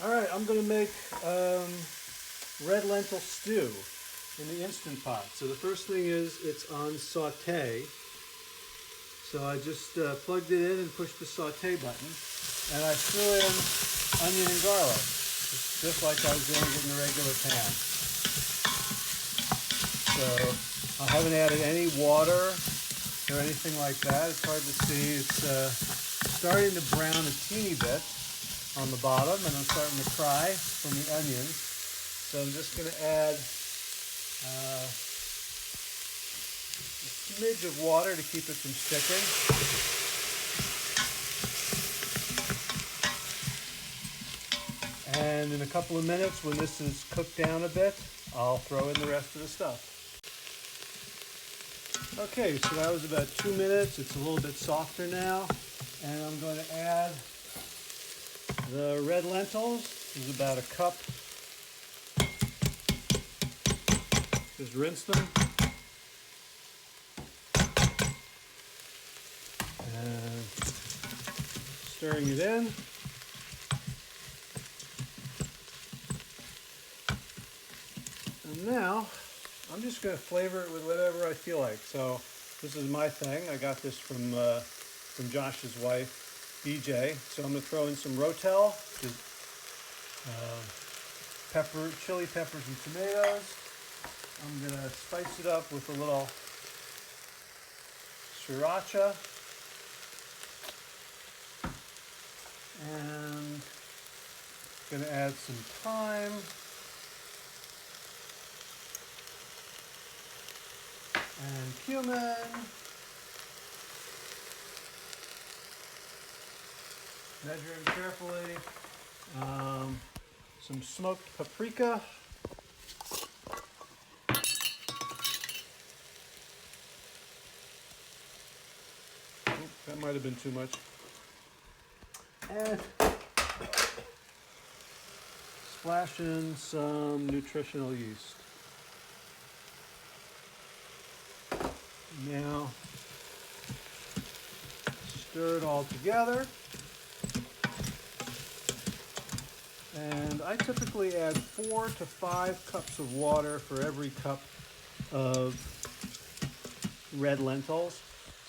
All right, I'm going to make red lentil stew in the Instant Pot. So the first thing is it's on Sauté. So I just plugged it in and pushed the Sauté button. And I threw in onion and garlic, just like I was doing it in the regular pan. So I haven't added any water or anything like that. It's hard to see. It's starting to brown a teeny bit on the bottom, and I'm starting to cry from the onions. So I'm just going to add a smidge of water to keep it from sticking. And in a couple of minutes, when this is cooked down a bit, I'll throw in the rest of the stuff. Okay, so that was about 2 minutes. It's a little bit softer now. And I'm going to add the red lentils. This is about a cup. Just rinse them. And stirring it in. And now I'm just going to flavor it with whatever I feel like. So this is my thing. I got this from Josh's wife, BJ. So I'm going to throw in some Rotel, chili peppers and tomatoes. I'm going to spice it up with a little sriracha. And going to add some thyme. And cumin. Measuring carefully. Some smoked paprika. That might have been too much. And splash in some nutritional yeast. Now, stir it all together. And I typically add 4 to 5 cups of water for every cup of red lentils.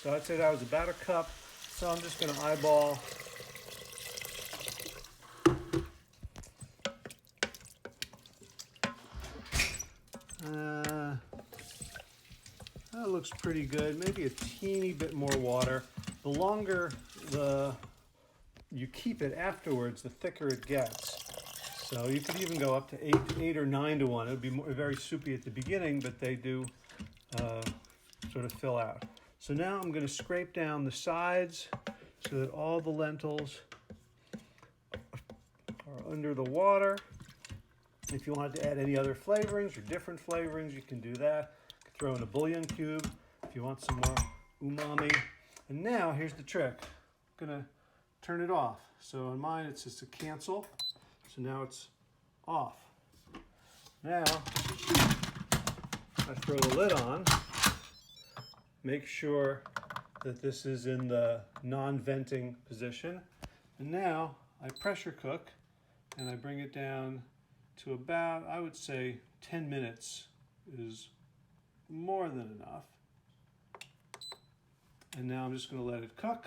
So I'd say that was about a cup. So I'm just going to eyeball that looks pretty good. Maybe a teeny bit more water. The longer you keep it afterwards, the thicker it gets. So you could even go up to 8 or 9 to 1. It would be very soupy at the beginning, but they do sort of fill out. So now I'm going to scrape down the sides so that all the lentils are under the water. If you wanted to add any other flavorings or different flavorings, you can do that. You can throw in a bouillon cube if you want some more umami. And now here's the trick. I'm going to turn it off. So on mine it's just a cancel. So now it's off. Now I throw the lid on. Make sure that this is in the non-venting position. And now I pressure cook and I bring it down to about, I would say 10 minutes is more than enough. And now I'm just going to let it cook.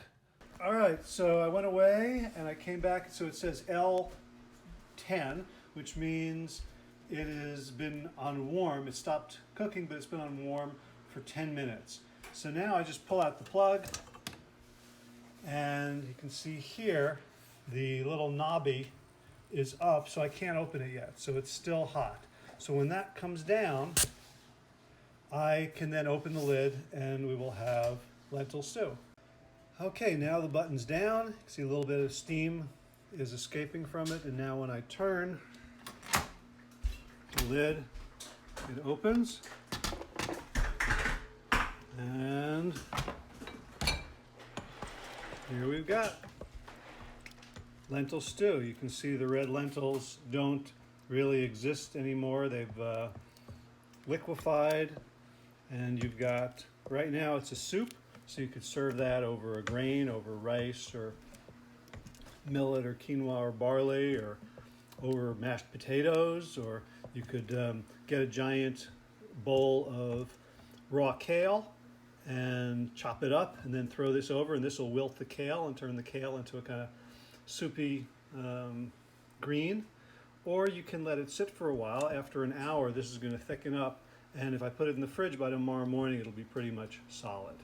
All right, so I went away and I came back. So it says L10, which means it has been on warm. It stopped cooking, but it's been on warm for 10 minutes. So now I just pull out the plug, and you can see here the little knobby is up, so I can't open it yet. So it's still hot. So when that comes down, I can then open the lid and we will have lentil stew. Okay, now the button's down. You can see a little bit of steam is escaping from it, and now when I turn the lid, it opens. And here we've got lentil stew. You can see the red lentils don't really exist anymore. They've liquefied, and you've got, right now it's a soup, so you could serve that over a grain, over rice or millet or quinoa or barley or over mashed potatoes, or you could get a giant bowl of raw kale and chop it up and then throw this over, and this will wilt the kale and turn the kale into a kind of soupy green. Or you can let it sit for a while. After an hour, this is going to thicken up, and if I put it in the fridge by tomorrow morning, it'll be pretty much solid.